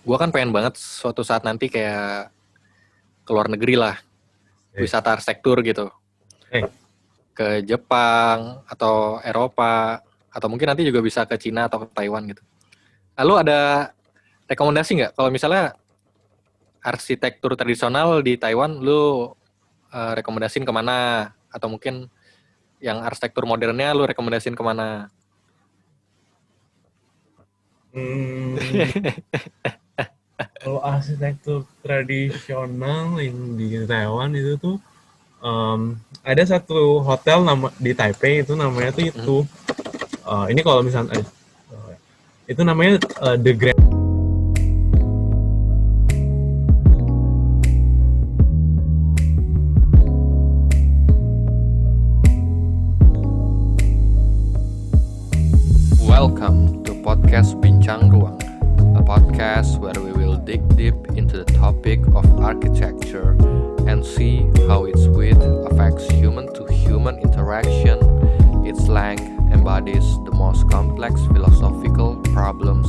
Gue kan pengen banget suatu saat nanti kayak ke luar negeri lah, wisata arsitektur gitu, Eh, ke Jepang atau Eropa, atau mungkin nanti juga bisa ke Cina atau ke Taiwan gitu. Lalu ada rekomendasi nggak kalau misalnya arsitektur tradisional di Taiwan, lu rekomendasiin kemana? Atau mungkin yang arsitektur modernnya lu rekomendasiin kemana? hmm, kalau arsitektur tradisional yang di Taiwan itu tuh ada satu hotel di Taipei itu namanya tuh Hmm. ini kalau misalnya itu namanya The Grand. Welcome to podcast Bincang Ruang, a podcast where we will dig deep into the topic of architecture and see how its width affects human-to-human interaction, its length embodies the most complex philosophical problems,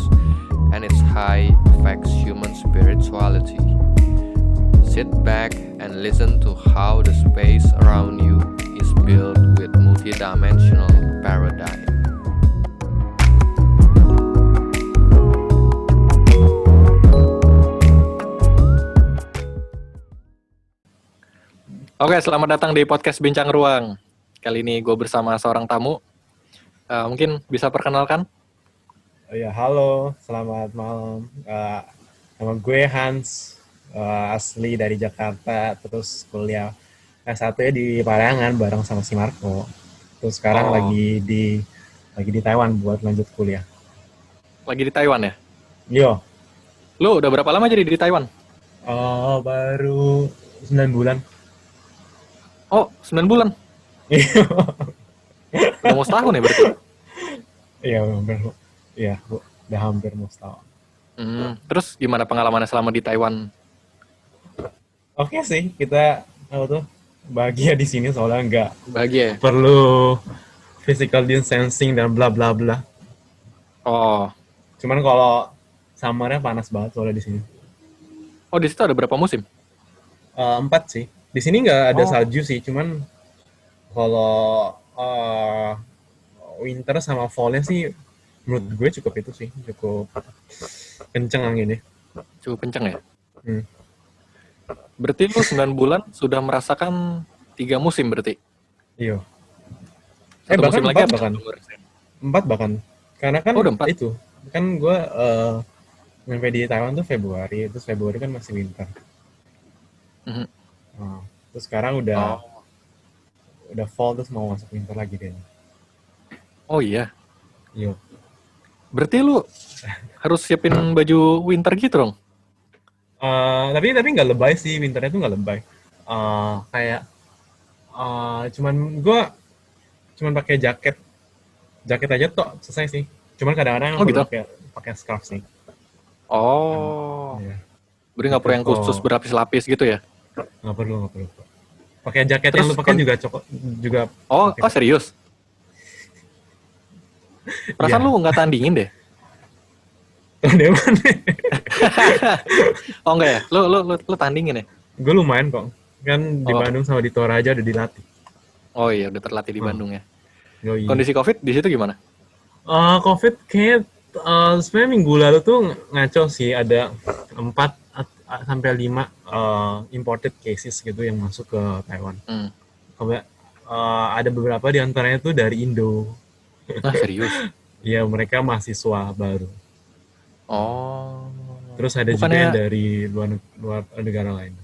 and its height affects human spirituality. Sit back and listen to how the space around you is built with multidimensional paradigm. Oke, selamat datang di podcast Bincang Ruang. Kali ini gue bersama seorang tamu. Mungkin bisa perkenalkan? Ya, halo, selamat malam. Nama gue Hans, asli dari Jakarta, terus kuliah S1-nya di Parayangan bareng sama si Marco. Terus sekarang Oh, lagi di Taiwan buat lanjut kuliah. lagi di Taiwan ya? Yo, Lu udah berapa lama jadi di Taiwan? baru 9 bulan. Oh, 9 bulan. Udah mau setahun ya berarti? Iya, hampir. Iya, udah hampir mau setahun. Terus gimana pengalamannya selama di Taiwan? Oke sih, kita apa tuh bahagia di sini soalnya nggak Bahagia ya? perlu physical distancing dan bla bla bla. Oh, Cuman kalau summernya panas banget soalnya di sini. oh di situ ada berapa musim? 4 sih. Di sini nggak ada Oh, salju sih, cuman kalau winter sama fallnya sih menurut gue cukup itu sih, cukup kenceng anginnya. cukup kenceng ya? Hmm. Berarti lu 9 bulan sudah merasakan 3 musim berarti? Iya. Satu musim Bahkan lagi 4 apa yang bahkan, belum ngerasain? 4 bahkan. Karena kan Oh, udah 4? itu kan gue nyampe di Taiwan tuh Februari, terus Februari kan masih winter. Mhm. Nah, terus sekarang udah Oh, udah fall terus mau masuk winter lagi kayaknya. oh iya. Iya. Berarti lu harus siapin baju winter gitu dong? Tapi nggak lebay sih, winternya tuh nggak lebay. Kayak cuman gue cuman pakai jaket jaket aja tok selesai sih. Cuman kadang-kadang Oh perlu gitu? pakai pakai scarf sih. Nah, Oh, iya. berarti nggak Gitu perlu yang khusus kok. berlapis-lapis gitu ya? Nggak perlu. Pakai jaket yang Terus lu pakai juga cocok juga oh, pakai oh kok. serius? Perasaan Iya. lu nggak tandingin deh? Tahun depan. Oh enggak ya? Lu tandingin ya? Gue lumayan kok. Kan di Oh, Bandung sama di Toraja udah dilatih. oh iya udah terlatih di Oh, Bandung ya. yoi. Kondisi COVID di situ gimana? COVID kayak sebenarnya minggu lalu tuh ngaco sih, ada 4 sampai 5 imported cases gitu yang masuk ke Taiwan. Hmm. Kemudian ada beberapa di antaranya tuh dari Indo. Nah serius? Ya mereka mahasiswa baru. Oh, Terus ada juga yang bukannya dari luar negara lain.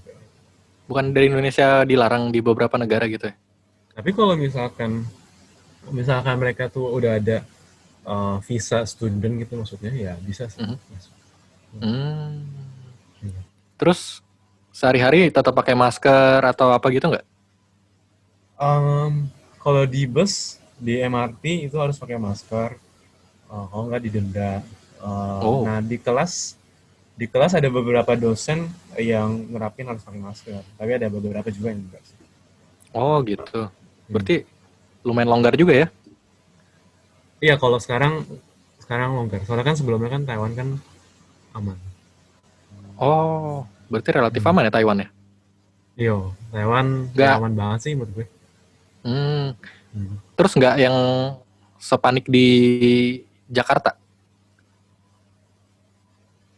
bukan dari Indonesia dilarang di beberapa negara gitu ya? Tapi kalau misalkan mereka tuh udah ada visa student gitu maksudnya ya bisa sih Mhm. masuk. Hmm. Iya. Terus sehari-hari tetap pakai masker atau apa gitu nggak? Kalau di bus di MRT itu harus pakai masker, kalau nggak didenda. Oh, Nah di kelas ada beberapa dosen yang nerapin harus pakai masker, tapi ada beberapa juga yang enggak sih. oh gitu. Hmm. Berarti lumayan longgar juga ya? Iya kalau sekarang sekarang longgar. Soalnya kan sebelumnya kan Taiwan kan aman. Oh, berarti relatif Hmm. aman ya Taiwan ya? Iya, Taiwan ya Nggak, aman banget sih menurut gue. hmm, Hmm. terus nggak yang sepanik di Jakarta?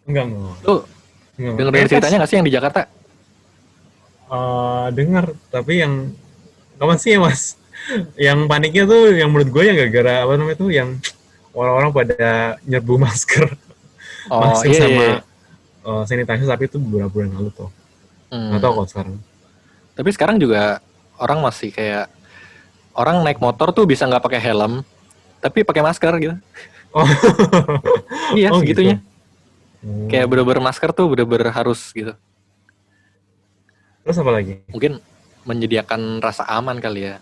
Enggak. Lu Enggak. denger-denger Kayak pas ceritanya nggak sih yang di Jakarta? dengar, tapi yang kapan sih ya mas? Yang paniknya tuh yang menurut gue yang gara-gara apa namanya tuh yang orang-orang pada nyerbu masker, Oh masker iya iya, iya. sama sanitizer, tapi itu beberapa bulan lalu tuh. Nggak tahu Hmm. kok sekarang. Tapi sekarang juga orang masih kayak orang naik motor tuh bisa nggak pakai helm, tapi pakai masker gitu. Oh, Iya oh gitu. segitunya. Kayak Hmm. bener-bener masker tuh bener-bener harus gitu. Terus apa lagi? Mungkin menyediakan rasa aman kali ya,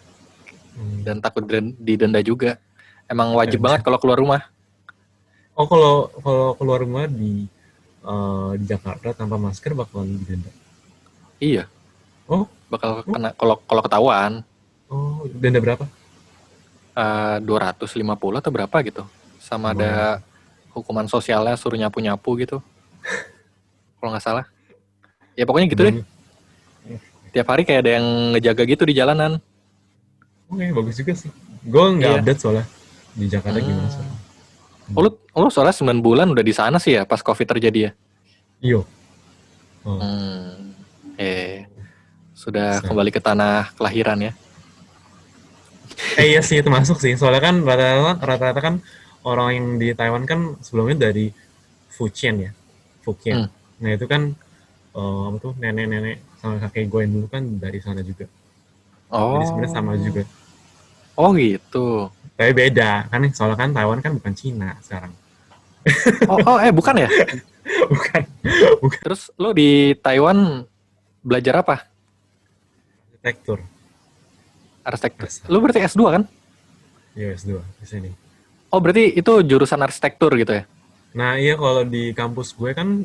Hmm. dan takut didenda juga. Emang wajib banget Dan- kalau keluar rumah. Oh, kalau kalau keluar rumah di Jakarta tanpa masker bakalan didenda. Iya, Oh, bakal oh, kena kalau kalau ketahuan oh, denda berapa? 250 atau berapa gitu. Sama Lumayan ada tuh. hukuman sosialnya suruh nyapu-nyapu gitu. Kalau nggak salah. Ya pokoknya gitu deh. Lumayan. Tiap hari kayak ada yang ngejaga gitu di jalanan. Oke, bagus juga sih. Gue nggak Iya. update soalnya di Jakarta gimana Hmm. sekarang. Oh, lu soalnya 9 bulan udah di sana sih ya pas COVID terjadi ya? Iyo. Oh, Hmm. Sudah siap. kembali ke tanah kelahiran ya? Iya sih itu masuk sih. Soalnya kan rata-rata kan orang yang di Taiwan kan sebelumnya dari Fujian ya. Fujian. Hmm. Nah itu kan apa tuh nenek-nenek sama kakek gue yang dulu kan dari sana juga. Jadi sebenarnya sama Oh. juga. Oh gitu. Tapi beda kan, soalnya kan Taiwan kan bukan Cina sekarang. Bukan ya? Bukan, bukan Terus lu di Taiwan belajar apa? arsitektur. Arsitektur. Asal. Lu berarti S2 kan? Ya S2 di sini. Oh, berarti itu jurusan arsitektur gitu ya? Nah iya kalau di kampus gue kan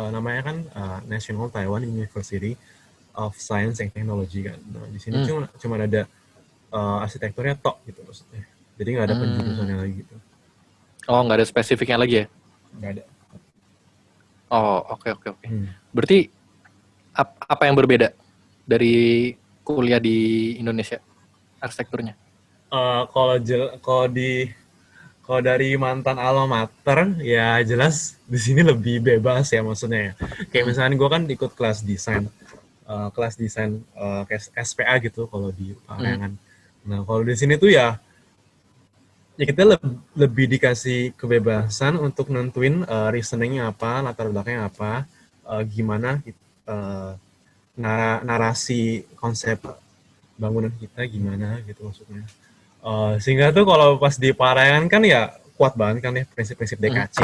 namanya kan National Taiwan University of Science and Technology kan. Nah di sini Hmm. cuma ada arsitekturnya tok gitu maksudnya. Jadi nggak ada Hmm. penjurusannya lagi gitu. Oh, nggak ada spesifiknya lagi ya? Nggak ada. Oh, oke oke oke. Hmm. Berarti apa yang berbeda dari kuliah di Indonesia arsitekturnya? Kalau dari mantan alma mater ya jelas di sini lebih bebas ya maksudnya ya. Kayak Hmm. misalnya gue kan ikut kelas desain kayak SPA gitu kalau di Hmm. Parayangan. Nah kalau di sini tuh ya kita lebih dikasih kebebasan untuk nentuin reasoningnya apa, latar belakangnya apa, gimana uh, narasi konsep bangunan kita gimana gitu maksudnya. Sehingga tuh kalau pas di Parayangan kan ya kuat banget kan ya prinsip-prinsip Hmm. DKC,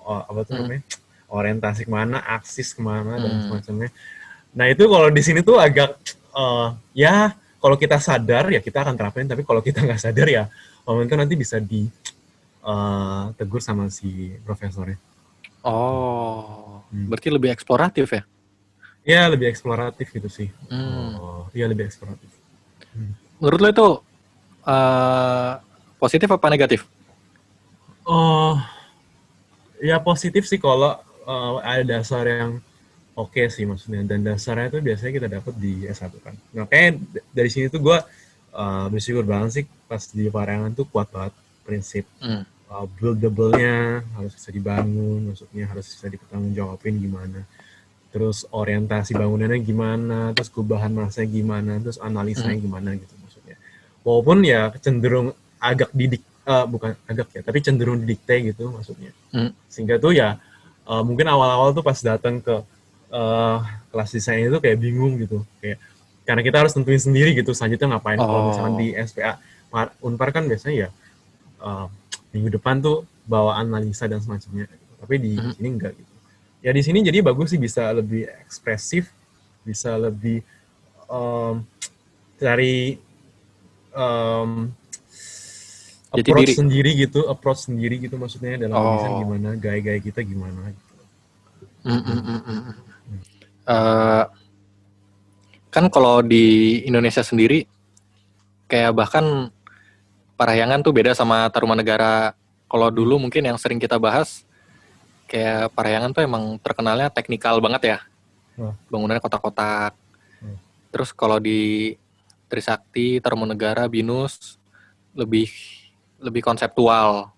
apa tuh Hmm. namanya, orientasi kemana, aksis kemana dan Hmm. semacamnya. Nah itu kalau di sini tuh agak ya kalau kita sadar ya kita akan terapin, tapi kalau kita nggak sadar ya itu nanti bisa ditegur sama si profesornya. Oh, Hmm. berarti lebih eksploratif ya? Ya lebih eksploratif gitu sih. Hmm. Ya lebih eksploratif. Menurut lo itu eh, positif apa negatif? Oh ya positif sih kalau ada dasar yang oke sih maksudnya, dan dasarnya itu biasanya kita dapat di S1 kan. Nah kayak dari sini tuh gue bersyukur banget sih pas di Parayangan tuh kuat banget prinsip Hmm. buildable-nya harus bisa dibangun, maksudnya harus bisa dipertanggungjawabin gimana, terus orientasi bangunannya gimana, terus kubahan masanya gimana, terus Hmm. analisanya gimana gitu maksudnya. Walaupun ya cenderung agak bukan agak ya, tapi cenderung didikte gitu maksudnya. Hmm. Sehingga tuh ya mungkin awal-awal tuh pas datang ke uh, kelas desain itu kayak bingung gitu, kayak karena kita harus tentuin sendiri gitu selanjutnya ngapain. Kalau misalkan di Oh. SPA Unpar kan biasanya ya uh, minggu depan tuh bawa analisa dan semacamnya, tapi di Hmm. sini enggak gitu. Ya di sini jadi bagus sih, bisa lebih ekspresif, bisa lebih um, cari um, Jati diri. approach sendiri gitu maksudnya dalam mendesain Oh. gimana, gaya-gaya kita gimana gitu. Hmm. Hmm. Hmm. Hmm. Eh, kan kalau di Indonesia sendiri, kayak bahkan Parahyangan tuh beda sama Tarumanegara. Kalau dulu mungkin yang sering kita bahas, kayak Parahyangan tuh emang terkenalnya teknikal banget ya. Oh. Bangunannya kotak-kotak. Hmm. Terus kalau di Trisakti, Tarumanegara, Binus lebih konseptual.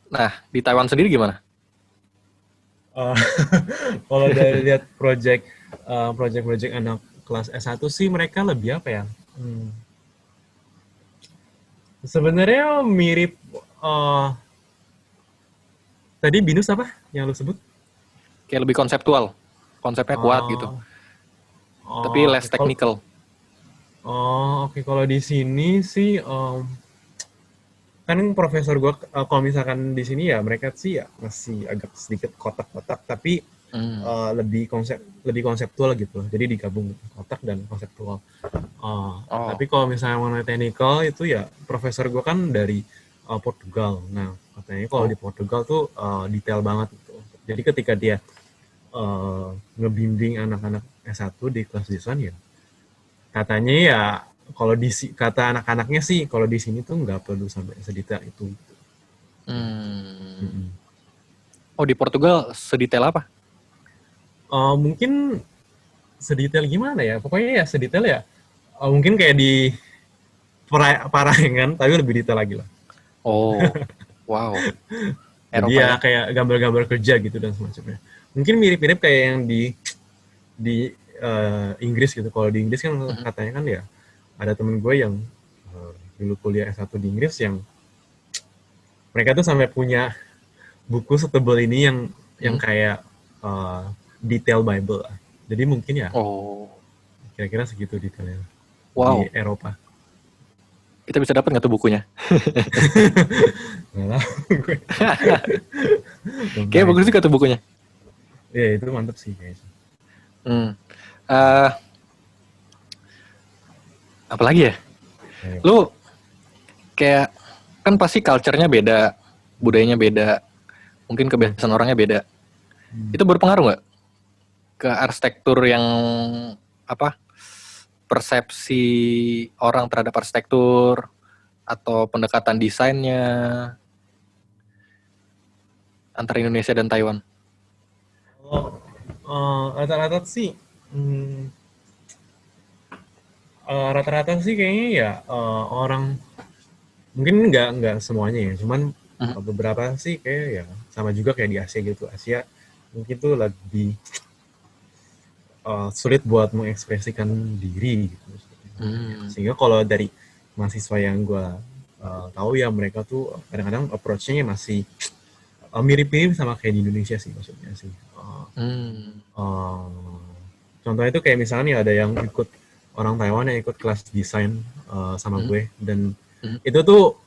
Nah, di Taiwan sendiri gimana? Uh, Kalau dari lihat project anak kelas S1 sih mereka lebih apa ya? Sebenarnya mirip tadi BINUS apa yang lu sebut? Kayak lebih konseptual. Konsepnya kuat gitu. Oh, Tapi oh, less technical. oke. Kalau di sini sih kan profesor gue kalau misalkan di sini ya mereka sih ya masih agak sedikit kotak-kotak tapi lebih konseptual gitu. Jadi digabung kotak dan konseptual. Oh. Tapi kalau misalnya mengenai technical itu ya profesor gue kan dari Portugal. Nah katanya kalau di Oh. Portugal tuh detail banget gitu. Jadi ketika dia ngebimbing anak-anak S1 di kelas desain ya katanya ya kalau kata anak-anaknya sih kalau di sini tuh nggak perlu sampai sedetail itu. Hmm. Mm-mm. Oh, di Portugal sedetail apa? Mungkin sedetail gimana ya? Pokoknya ya sedetail ya. Mungkin kayak di Parahengan, tapi lebih detail lagi lah. Oh, wow. Jadi Eropa ya ya? kayak gambar-gambar kerja gitu dan semacamnya. Mungkin mirip-mirip kayak yang di Inggris gitu. Kalau di Inggris kan Mhm. katanya kan ya ada temen gue yang dulu kuliah S1 di Inggris yang mereka tuh sampai punya buku setebal ini yang Mhm. kayak detail Bible. Jadi mungkin ya Oh, kira-kira segitu detailnya di wow. Eropa. Kita bisa dapat nggak tuh bukunya? Nggak tahu gue. Belum Kayaknya pernah bagus itu. juga tuh bukunya. Ya itu mantep sih kayaknya. Hmm. Eh, apalagi ya? Ayo. Lu kayak kan pasti culture-nya beda, budayanya beda, mungkin Hmm. kebiasaan orangnya beda. Itu berpengaruh nggak ke arsitektur yang apa? Persepsi orang terhadap arsitektur atau pendekatan desainnya antara Indonesia dan Taiwan? Kalau rata-rata sih, rata-rata sih kayaknya ya orang mungkin nggak semuanya ya, cuman Mhm. beberapa sih kayak ya sama juga kayak di Asia gitu. Asia mungkin tuh lebih sulit buat mengekspresikan diri gitu. Hmm. Sehingga kalau dari mahasiswa yang gue tahu ya mereka tuh kadang-kadang approach-nya masih mirip-mirip sama kayak di Indonesia sih maksudnya sih. Hmm. Uh, Contohnya itu kayak misalnya nih ada yang ikut orang Taiwan yang ikut kelas desain sama Hmm. gue dan Hmm. itu tuh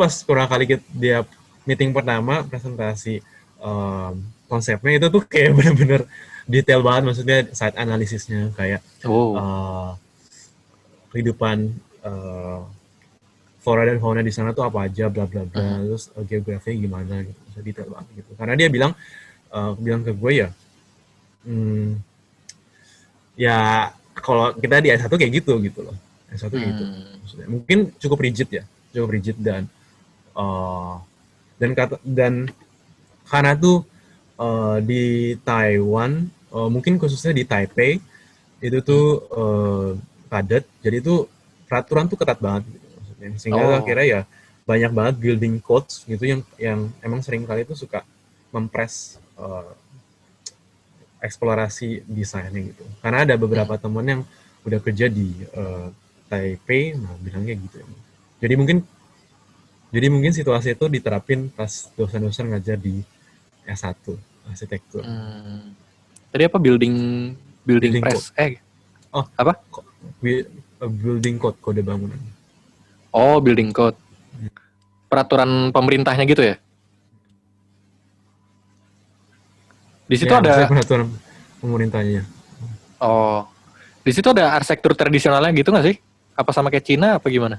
pas kurang kali dia meeting pertama presentasi konsepnya itu tuh kayak bener-bener detail banget maksudnya site analisisnya kayak Oh. uh, kehidupan uh, flora dan fauna di sana tuh apa aja bla bla Mhm. bla terus geografinya gimana gitu so, detail banget gitu karena dia bilang ke gue ya hmm, ya kalau kita di S1 kayak gitu loh S1 kayak gitu Hmm. maksudnya mungkin cukup rigid uh, dan karena tuh di Taiwan mungkin khususnya di Taipei itu Hmm. tuh padat jadi tuh peraturan tuh ketat banget gitu, maksudnya. Sehingga akhirnya Oh. ya banyak banget building codes gitu yang emang sering kali itu suka mempres eksplorasi desainnya gitu karena ada Hmm. beberapa teman yang udah kerja di Taipei nah bilangnya gitu ya. Jadi mungkin situasi itu diterapin pas dosen-dosen ngajar di S1 arsitektur. Hmm. Tadi apa building building Building code. press? Oh, Apa? building code kode bangunan. Oh, building code. Peraturan pemerintahnya gitu ya? Di situ Ya, maksudnya ada peraturan pemerintahnya. oh, di situ ada arsitektur tradisionalnya gitu nggak sih? Apa sama kayak Cina apa gimana?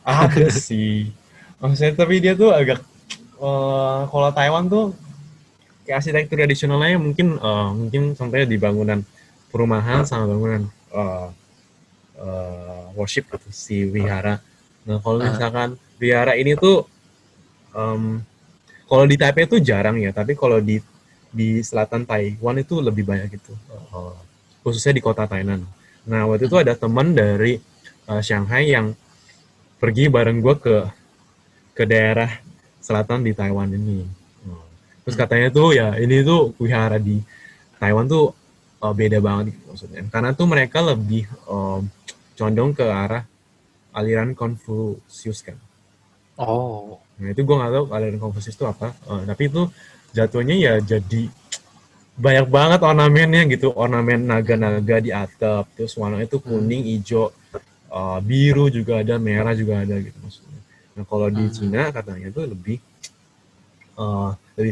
Ada sih. Maksudnya tapi dia tuh agak kalau Taiwan tuh kayak arsitektur tradisionalnya mungkin contohnya di bangunan perumahan sama bangunan worship gitu si wihara. Nah kalau Uh, misalkan wihara ini tuh em, Kalau di Taipei itu jarang ya, tapi kalau di selatan Taiwan itu lebih banyak gitu. Khususnya di kota Tainan. Nah, waktu itu Mhm. ada teman dari Shanghai yang pergi bareng gue ke daerah selatan di Taiwan ini. Terus Mhm. katanya tuh ya ini tuh wihara di Taiwan tuh beda banget gitu maksudnya. Karena tuh mereka lebih condong ke arah aliran Konfusius kan. Oh. Nah itu gue nggak tahu aliran Konfusius itu apa. Tapi itu jatuhnya ya jadi banyak banget ornamennya gitu. Ornamen naga-naga di atap. Terus warnanya itu Mmm. kuning, hijau, biru juga ada, merah juga ada gitu maksudnya. Nah kalau di Mmm. Cina katanya itu lebih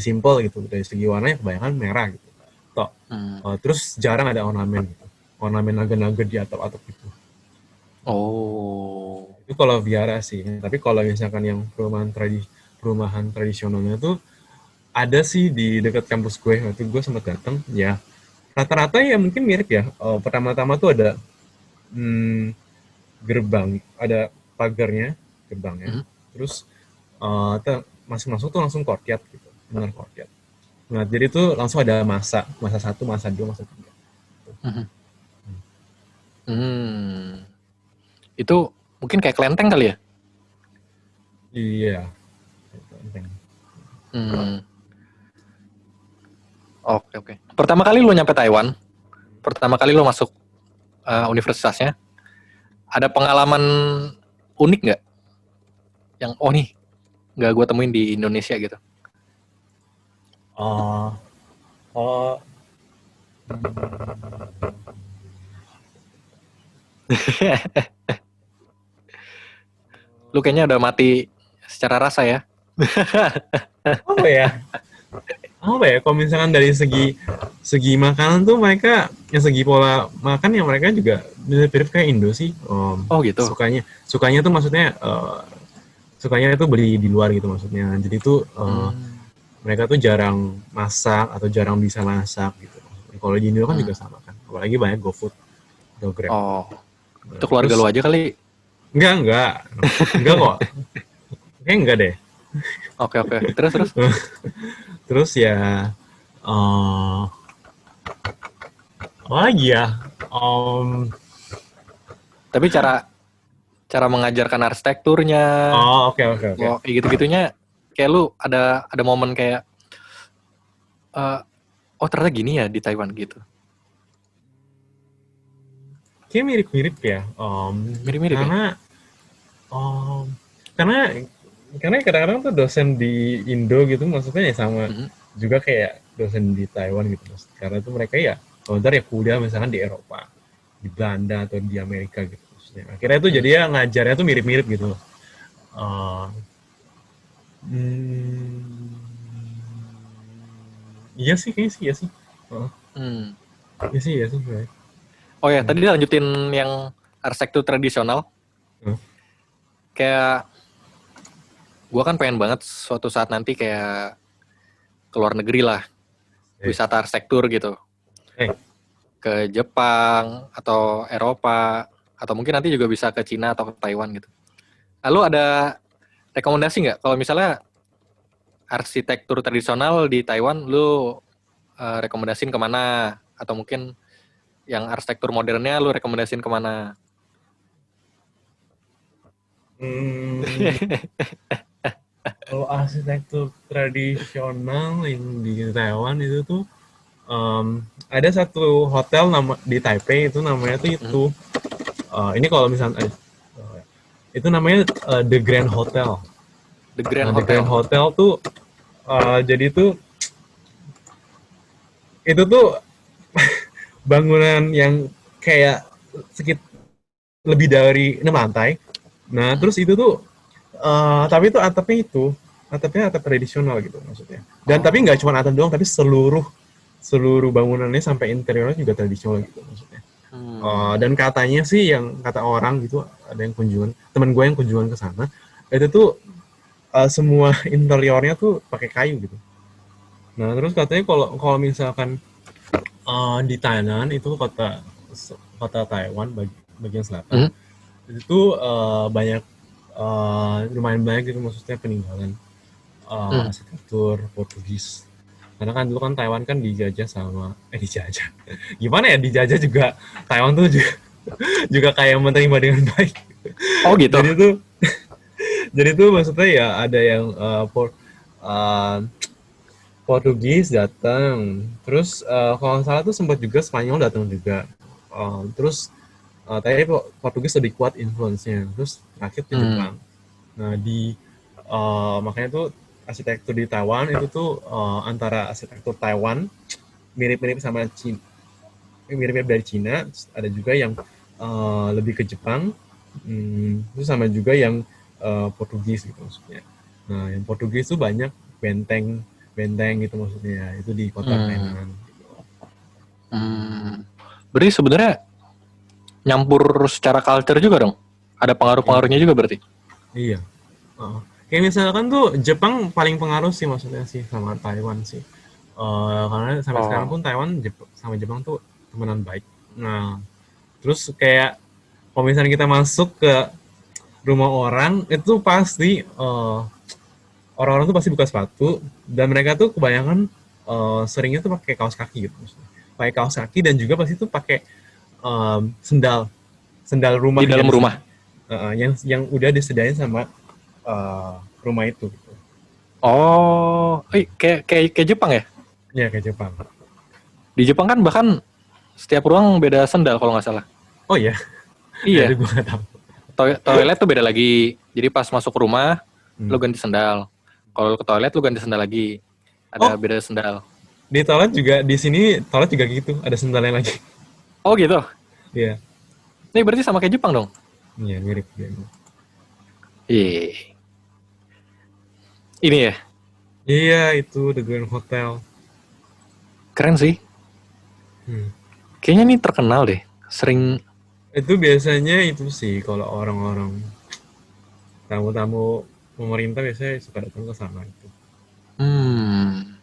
simpel gitu. Dari segi warnanya kebanyakan merah gitu. Tok. Mmm. Terus jarang ada ornamen gitu. Ornamen naga-naga di atap-atap gitu. Oh. Itu kalau Viara sih. Tapi kalau misalkan yang perumahan tradisionalnya tuh ada sih di dekat kampus gue. Waktu gue sempat datang, ya rata-rata ya mungkin mirip ya. Pertama-tama tuh ada hmm, gerbang, ada pagarnya, gerbangnya. Mhm. Terus masuk-masuk tuh langsung courtyard gitu, benar courtyard. Nah jadi tuh langsung ada masa satu, masa dua, masa tiga. Mhm. Mmm. Itu mungkin kayak kelenteng kali ya? Iya. Mmm. Oke oke. Pertama kali lu nyampe Taiwan, pertama kali lu masuk, universitasnya, ada pengalaman unik nggak? Yang, "Oh nih, nggak gue temuin di Indonesia," gitu? Oh, oh, Lu kayaknya udah mati secara rasa ya? apa ya? Apa ya? Kalau misalkan dari segi segi makanan tuh mereka, yang segi pola makan yang mereka juga mirip-mirip kayak Indo sih. Oh gitu? Sukanya sukanya tuh maksudnya sukanya itu beli di luar gitu maksudnya. Jadi tuh Mmm. mereka tuh jarang masak atau jarang bisa masak gitu. Kalau di Indo kan Mmm. juga sama kan. Apalagi banyak GoFood, GoGrab. Oh, itu Nah, keluarga lu terus aja kali? enggak kok. Kayaknya enggak deh. Oke oke. Terus terus? Terus ya eh apa lagi ya? Om, Tapi cara cara mengajarkan arsitekturnya, oh oke oke oke. oh, kayak gitu-gitunya, kayak lu ada momen kayak, eee, "Oh ternyata gini ya di Taiwan," gitu? Kayak mirip-mirip ya. Mirip-mirip ya? Karena om, karena karena kadang-kadang tuh dosen di Indo gitu maksudnya ya sama Mhm. juga kayak dosen di Taiwan gitu mas. Karena tuh mereka ya sebentar ya kuliah misalkan di Eropa, di Belanda atau di Amerika gitu. Maksudnya. Akhirnya tuh jadi Mhm. ya ngajarnya tuh mirip-mirip gitu. Uh, hmm, iya sih kayaknya sih iya sih. Oh, Mmm. iya sih iya sih. Right. Oh ya, Hmm. tadi lanjutin yang arsitektur tradisional, Hmm. kayak gua kan pengen banget suatu saat nanti kayak ke luar negeri lah, Eh, wisata arsitektur gitu, eh, ke Jepang atau Eropa, atau mungkin nanti juga bisa ke Cina atau ke Taiwan gitu. Lalu ada rekomendasi nggak kalau misalnya arsitektur tradisional di Taiwan, lu rekomendasiin kemana? Atau mungkin yang arsitektur modernnya lu rekomendasiin kemana? hmm, kalau arsitektur tradisional yang di Taiwan itu tuh ada satu hotel di Taipei itu namanya tuh Hmm? itu ini kalau misalnya itu namanya The Grand Hotel. The Grand Nah The Grand Hotel. Hotel tuh jadi tuh itu tuh bangunan yang kayak sekit lebih dari 6 lantai. Nah Hmm? terus itu tuh tapi itu atapnya atap tradisional gitu maksudnya. Dan tapi nggak cuma Oh. atap doang, tapi seluruh seluruh bangunannya sampai interiornya juga tradisional gitu maksudnya. Dan Hmm. katanya sih yang kata orang gitu ada yang kunjungan teman gue yang kunjungan ke sana itu tuh semua interiornya tuh pakai kayu gitu. Nah terus katanya kalau kalau misalkan di Thailand itu kota kota Taiwan bagian selatan Hmm? itu banyak lumayan banyak gitu maksudnya peninggalan Hmm. arsitektur Portugis. Karena kan dulu kan Taiwan kan dijajah sama dijajah. Gimana ya dijajah juga Taiwan tuh juga, juga kayak menerima dengan baik. Oh gitu. Jadi tuh maksudnya ya ada yang uh, Portugis datang, terus kalau nggak salah tuh sempat juga Spanyol datang juga. Terus tapi Portugis lebih kuat influence-nya. Terus terakhir tuh Hmm. Jepang. Nah makanya tuh arsitektur di Taiwan itu tuh antara arsitektur Taiwan mirip-mirip sama Cina, mirip-mirip dari Cina. Terus ada juga yang lebih ke Jepang. Terus sama juga yang Portugis gitu maksudnya. Nah yang Portugis tuh banyak benteng benteng gitu maksudnya itu di kota Hmm. Tainan. Hmm. Berarti sebenarnya nyampur secara culture juga dong. Ada pengaruh-pengaruhnya Iya, juga berarti. iya. Kayak misalkan tuh Jepang paling pengaruh sih maksudnya sih sama Taiwan sih. Karena sampai sekarang Oh. pun Taiwan sama Jepang tuh temenan baik. Nah, terus kayak kalau misalnya kita masuk ke rumah orang itu pasti orang-orang tuh pasti buka sepatu dan mereka tuh kebanyakan seringnya tuh pakai kaos kaki gitu. Maksudnya. Pakai kaos kaki dan juga pasti tuh pakai sendal sendal rumah Di dalam rumah. yang udah disediain sama rumah itu gitu. Oh, kayak Jepang ya? Ya kayak Jepang. Di Jepang kan bahkan setiap ruang beda sendal kalau nggak salah. Oh iya, ya itu Iya, gue gak tahu. toilet tuh beda lagi. Jadi pas masuk rumah, lu Hmm. ganti sendal. Kalau lu ke toilet, lu ganti sendal lagi. Ada Oh, beda sendal. di toilet juga di sini toilet juga gitu, ada sendalnya lagi. Oh gitu. Iya, Ini berarti sama kayak Jepang dong? iya mirip ya. Iya. Ini ya, Iya itu The Grand Hotel. keren sih. Hmm. Kayaknya ini terkenal deh. Sering, Itu biasanya itu sih kalau orang-orang tamu-tamu pemerintah biasanya suka datang ke sana itu. hmm,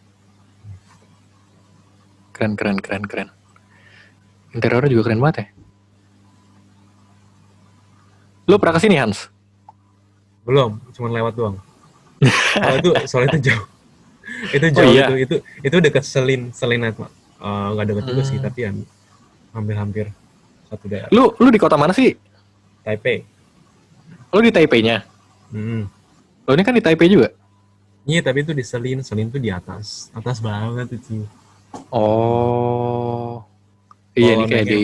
keren, keren, keren, keren. Interiornya juga keren banget ya. Lu pernah kesini, Hans? Belum, cuma lewat doang. Soalnya itu jauh. Itu Oh jauh iya. itu dekat Selinat, Mak. Nggak dekat juga sih, Hmm. tapi ya hampir-hampir satu daerah. Lu di kota mana sih? Taipei. Lu di Taipei-nya. Hmm. Lu ini kan di Taipei juga. Iya, tapi itu di Selin tuh di atas. Atas banget itu. Oh. Iya, Kalau ini naik naik kayak di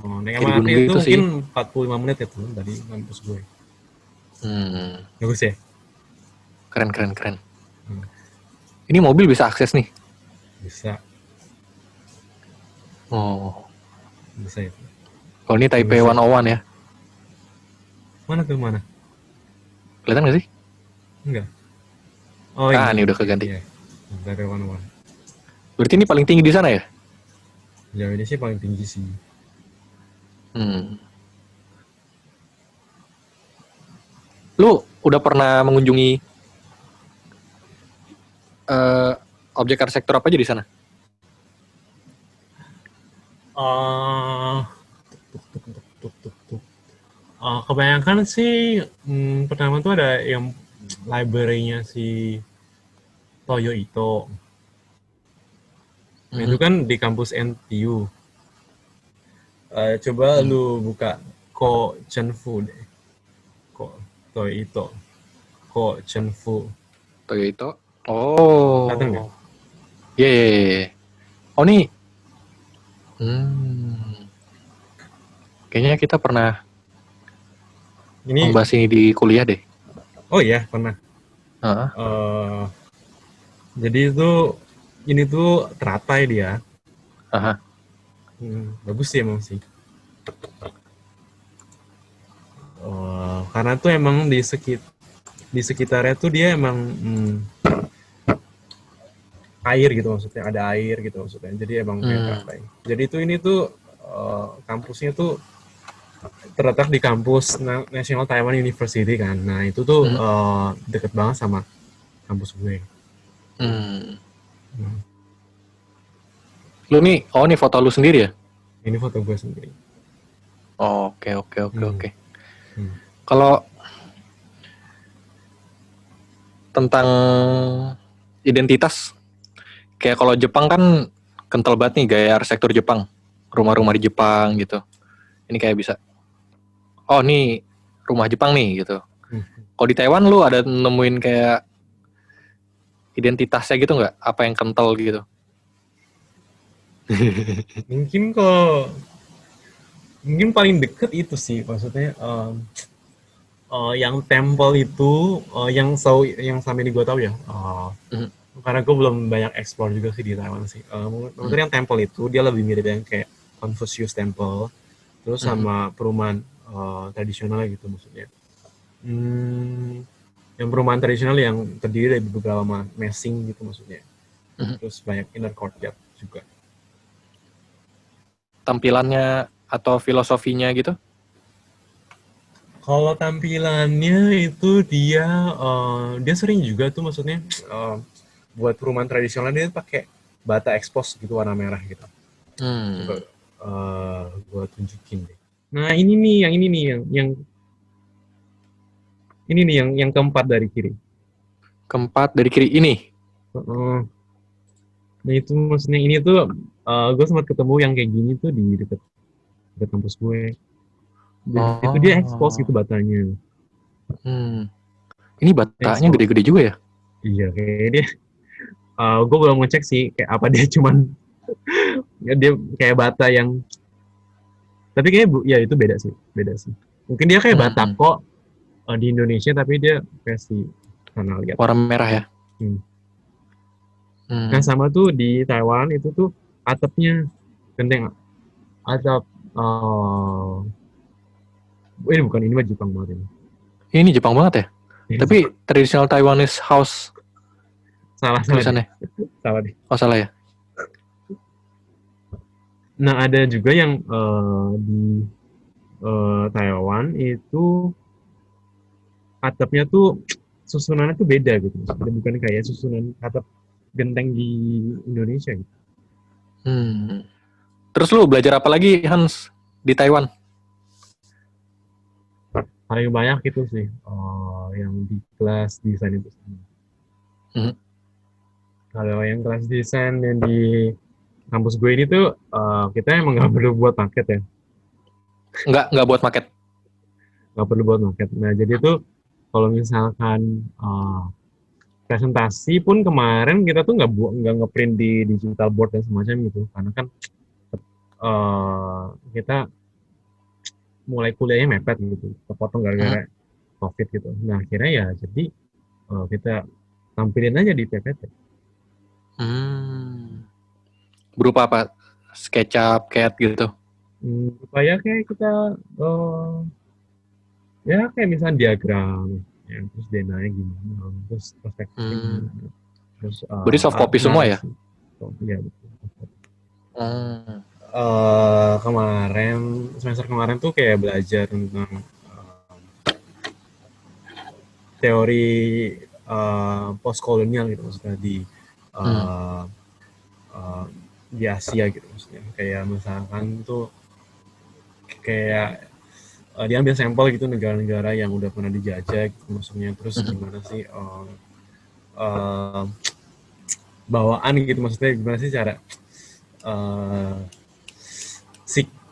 MRT gunung itu gitu mungkin sih. 45 menit ya tuh dari kampus gue. Hmm. Bagus ya? Keren, keren, keren. Hmm, Ini mobil bisa akses nih. bisa, Oh. bisa itu. Kalau ini Taipei Bagus ya. 101 ya. Mana tuh mana? Kelihatan gak sih? Enggak. Oh Ah, ini ini, udah iya, keganti. iya. Dari one. Berarti ini paling tinggi di sana ya? Jauh ini sih paling tinggi sih. Hmm. Lu udah pernah mengunjungi eh, objek arsitektur apa aja di sana? Ah, kebanyakan sih pertama tuh ada yang library-nya si Toyo Ito. Nah, itu Mhm. kan di kampus NTU. Coba Hmm. lu buka Ko Chenfu deh. Ko Toyo Ito. Ko Chenfu. Toyo. Kelihatan nggak? Oh. Iya, yeah, yeah, yeah. Oh, nih. Hmm. Kayaknya kita pernah Ini, membahas ini di kuliah deh. oh iya pernah. Heeh. Eh, jadi ini tuh teratai dia. Aha. Bagus sih emang sih. Karena tuh emang di sekitarnya tuh dia emang air gitu maksudnya, ada air gitu maksudnya. Jadi emang kayak Hmm. teratai. Jadi ini tuh kampusnya tuh terletak di kampus National Taiwan University kan. Nah itu tuh Hmm. deket banget sama kampus gue. Hmm. Hmm. Lu nih, oh nih foto lu sendiri ya? Ini foto gue sendiri. Oh, oke, oke, oke, Hmm. oke. Hmm. Kalau tentang identitas. Kayak kalau Jepang kan kental banget nih gaya arsitektur Jepang. Rumah-rumah di Jepang gitu. Ini kayak bisa, oh nih rumah Jepang nih gitu. Hmm. Kalau di Taiwan lu ada nemuin kayak identitasnya gitu nggak? Apa yang kental gitu? Mungkin kalau mungkin paling deket itu sih maksudnya yang temple itu yang selama ini gue tahu ya Mhm, karena gue belum banyak explore juga sih di Taiwan sih. mhm, Maksudnya yang temple itu dia lebih mirip yang kayak Confucius Temple terus mhm, sama perumahan tradisional gitu maksudnya. Yang perumahan tradisional yang terdiri dari beberapa messing gitu maksudnya. mhm. Terus banyak inner courtyard juga. Tampilannya atau filosofinya gitu? Kalau tampilannya itu dia sering juga tuh maksudnya buat perumahan tradisional dia pakai bata expose gitu warna merah gitu. Coba Hmm. gua tunjukin deh. Nah ini nih yang keempat dari kiri. Keempat dari kiri ini. Heeh. Nah itu maksudnya ini tuh gue sempat ketemu yang kayak gini tuh di dekat dekat kampus gue. Itu dia expose gitu Oh. batanya. Hmm. Ini batanya Expose. gede-gede juga ya? Iya kayak dia. Gue belum ngecek sih kayak apa dia cuman ya dia kayak bata yang tapi kayak ya itu beda sih. Mungkin dia kayak Batak Hmm. kok di Indonesia tapi dia versi sana lihat. Warna merah ya? Hmm. Nah Hmm. sama tuh di Taiwan itu tuh atapnya genteng atap ini bukan ini mah Jepang banget ini. Ini Jepang banget ya? Ini Tapi Jepang. traditional Taiwanese house Salah salah deh tulisannya. salah deh. Oh salah ya? Nah ada juga yang di Taiwan itu atapnya tuh susunannya tuh beda gitu. Maksudnya bukan kayak susunan atap genteng di Indonesia gitu. Hmm. Terus lu belajar apa lagi Hans di Taiwan? Paling banyak itu sih yang di kelas desain itu. Hmm. Kalau yang kelas desain yang di kampus gue ini tuh kita emang nggak perlu buat market ya, Nggak buat market. nggak perlu buat market. Nah jadi tuh kalau misalkan presentasi pun kemarin kita tuh nggak ngeprint di digital board dan semacam gitu, karena kan kita mulai kuliahnya mepet gitu, kepotong Hmm. gara-gara COVID gitu. Nah akhirnya ya jadi kita tampilin aja di PPT. Hmm. Berupa apa? SketchUp, CAD gitu. Supaya kayak kita eh, ya kayak misalnya diagram ya, terus denanya gimana, terus perspektifnya Hmm. gimana, terus Berarti soft copy semua ya? narasi. Oh, iya betul. Hmm. Kemarin semester kemarin tuh kayak belajar tentang teori post kolonial gitu maksudnya Hmm. uh, uh, di Asia gitu maksudnya kayak misalkan tuh kayak diambil sampel gitu negara-negara yang udah pernah dijajah gitu maksudnya terus Hmm. gimana sih uh, bawaan gitu maksudnya gimana sih cara uh,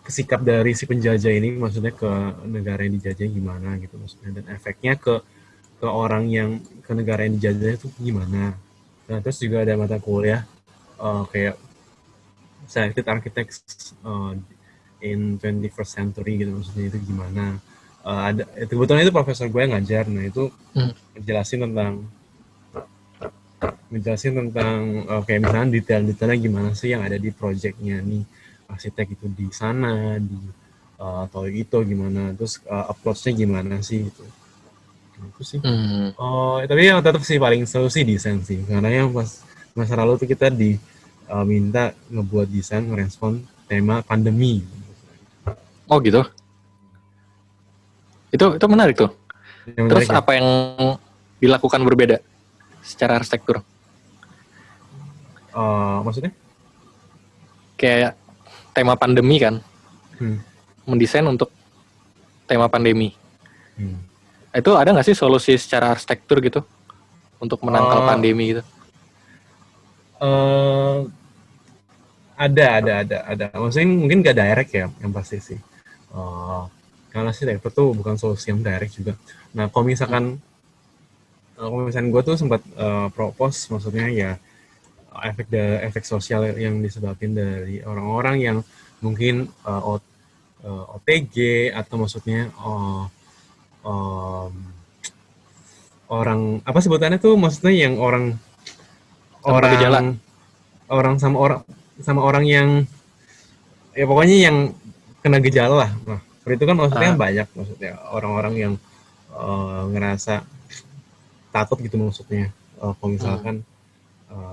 sikap dari si penjajah ini maksudnya ke negara yang dijajah gimana gitu maksudnya dan efeknya ke orang yang ke negara yang dijajah itu gimana. Nah terus juga ada mata kuliah kayak selected architects in 21st century gitu maksudnya itu gimana. Ada kebetulan itu profesor gue yang ngajar, nah itu Hmm. menjelasin tentang kayak misalnya detail-detailnya gimana sih yang ada di projectnya nih arsitek itu di sana di atau itu gimana terus approach-nya gimana sih gitu. Itu sih. Hmm. Oh, tapi yang tetap sih paling seru sih desain sih. Karena yang pas masa lalu tuh kita minta ngebuat desain merespon tema pandemi. Oh gitu. Itu menarik tuh. Yang Terus menarik ya. apa yang dilakukan berbeda secara arsitektur? Maksudnya? Kayak tema pandemi kan, Hmm. mendesain untuk tema pandemi. Hmm. Itu ada nggak sih solusi secara arsitektur gitu? untuk menangkal pandemi gitu? Uh, ada. Maksudnya mungkin gak direct ya, yang pasti sih. Karena sih diaper tuh bukan solusi yang direct juga. Nah, kalau misalkan gue tuh sempat propose, maksudnya ya efek sosial yang disebabkan dari orang-orang yang mungkin OTG atau maksudnya um, orang apa sebutannya tuh, maksudnya yang orang Tanpa gejala? orang orang yang ya pokoknya yang kena gejala lah. Nah, seperti itu kan maksudnya Ah, banyak, maksudnya orang-orang yang ngerasa takut gitu, maksudnya kalau hmm. misalkan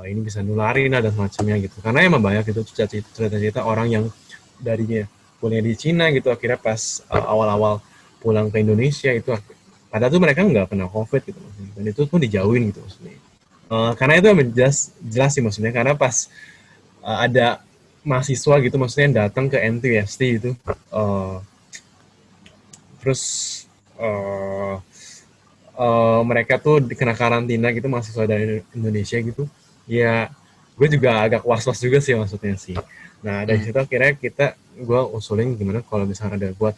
ini bisa nularin dan semacamnya gitu. Karena emang banyak itu cerita-cerita orang yang darinya kuliah di Cina gitu, akhirnya pas awal-awal pulang ke Indonesia itu, padahal tuh mereka nggak kena COVID gitu, dan itu pun dijauhin gitu maksudnya. Karena itu jelas sih maksudnya, karena pas ada mahasiswa gitu maksudnya yang datang ke NTUST itu, uh, terus uh, mereka tuh kena karantina gitu, mahasiswa dari Indonesia gitu ya. Gue juga agak was-was juga sih maksudnya sih. Nah, dari Hmm. situ akhirnya gue usulin gimana kalau misalnya ada buat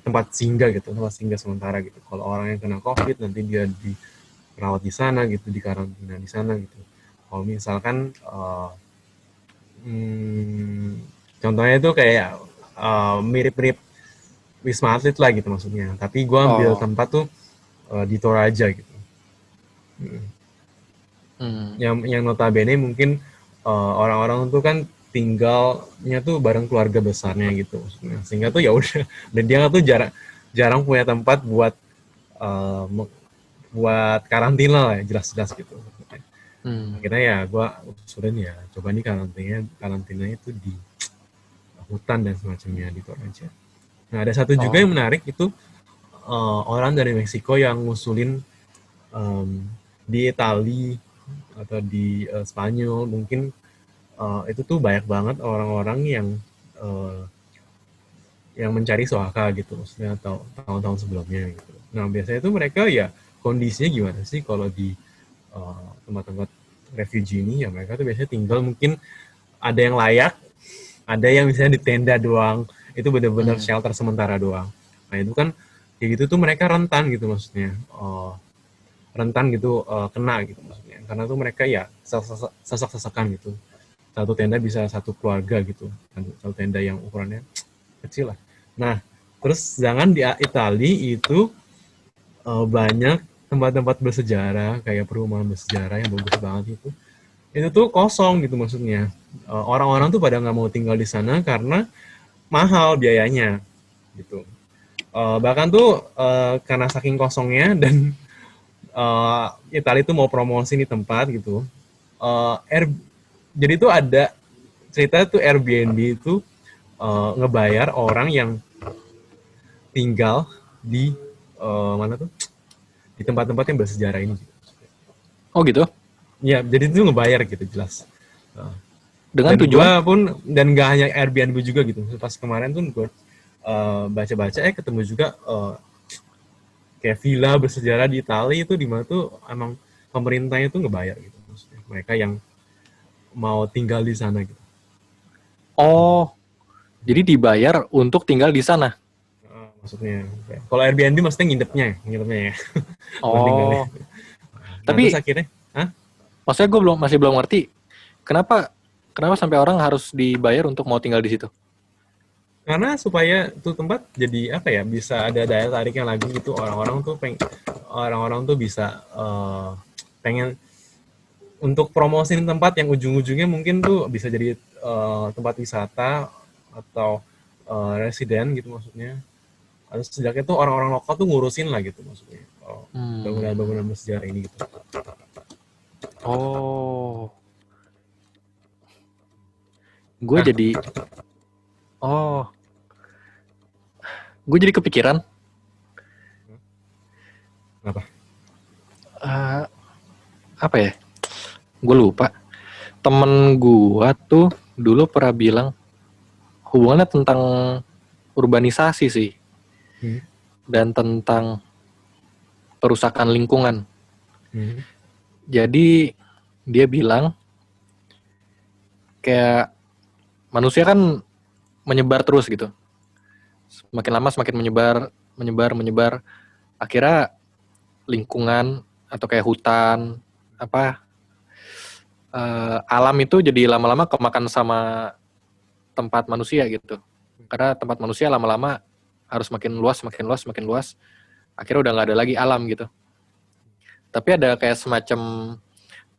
tempat singgah gitu, tempat singgah sementara gitu, kalau orang yang kena COVID nanti dia dirawat di sana gitu, di karantina di sana gitu. Kalau misalkan hmm, contohnya itu kayak mirip-mirip Wisma Atlet lah gitu maksudnya, tapi gue ambil Oh. tempat tuh di Toraja gitu, Hmm. yang notabene mungkin orang-orang tuh kan tinggalnya tuh bareng keluarga besarnya gitu maksudnya, sehingga tuh ya udah dan dia tuh jarang jarang punya tempat buat eh, buat karantina lah ya, jelas-jelas gitu. Hmm. Akhirnya ya gue usulin ya coba nih karantinanya itu di hutan dan semacamnya di Toraja. Nah, ada satu juga yang Oh. menarik itu, orang dari Meksiko yang ngusulin di Itali atau di Spanyol mungkin, itu tuh banyak banget orang-orang uh, yang mencari Soaka gitu maksudnya, atau tahun-tahun sebelumnya gitu. Nah, biasanya itu mereka ya kondisinya gimana sih kalau di tempat-tempat refugee ini, ya mereka tuh biasanya tinggal mungkin ada yang layak, ada yang misalnya di tenda doang, itu benar-benar Hmm. shelter sementara doang. Nah, itu kan kayak gitu tuh mereka rentan gitu maksudnya, rentan gitu kena gitu maksudnya, karena tuh mereka ya sesak-sesakan gitu, satu tenda bisa satu keluarga gitu kan, satu tenda yang ukurannya kecil lah. Nah, terus jangan di Itali itu banyak tempat-tempat bersejarah kayak perumahan bersejarah yang bagus banget itu tuh kosong gitu maksudnya. Orang-orang tuh pada nggak mau tinggal di sana karena mahal biayanya gitu. Bahkan tuh karena saking kosongnya dan Italia tuh mau promosi di tempat gitu. Air, jadi tuh ada cerita tuh Airbnb itu ngebayar orang yang tinggal di mana tuh, di tempat-tempat yang bersejarah ini. Oh gitu. Ya, jadi itu ngebayar gitu jelas. Dengan Dan tujuan? gue pun, dan gak hanya Airbnb juga gitu. Pas kemarin tuh gue baca-baca ketemu juga kayak villa bersejarah di Itali itu, di mana tuh emang pemerintahnya tuh ngebayar gitu maksudnya. Mereka yang mau tinggal di sana gitu. Oh, jadi dibayar untuk tinggal di sana. Maksudnya kalau Airbnb maksudnya nginepnya ya. Bukan tinggalnya. Oh, Nah, terus tapi akhirnya, hah? maksudnya gue masih belum ngerti kenapa kenapa sampai orang harus dibayar untuk mau tinggal di situ. Karena supaya tuh tempat jadi apa ya, bisa ada daya tariknya lagi gitu, orang-orang tuh bisa pengen untuk promosiin tempat yang ujung-ujungnya mungkin tuh bisa jadi tempat wisata atau residen gitu maksudnya. Atau setidaknya tuh orang-orang lokal tuh ngurusin lah gitu maksudnya. Hmm. Bangunan-bangunan bersejarah ini gitu. Oh, gue Nah, jadi oh, gue jadi kepikiran kenapa? eh, apa ya? Gue lupa. Temen gue tuh dulu pernah bilang hubungannya tentang urbanisasi sih Hmm. dan tentang perusakan lingkungan. Hmm. Jadi dia bilang kayak manusia kan menyebar terus gitu. Semakin lama semakin menyebar. Akhirnya lingkungan atau kayak hutan apa alam itu jadi lama-lama kemakan sama tempat manusia gitu. Karena tempat manusia lama-lama harus makin luas. Akhirnya udah nggak ada lagi alam gitu. Tapi ada kayak semacam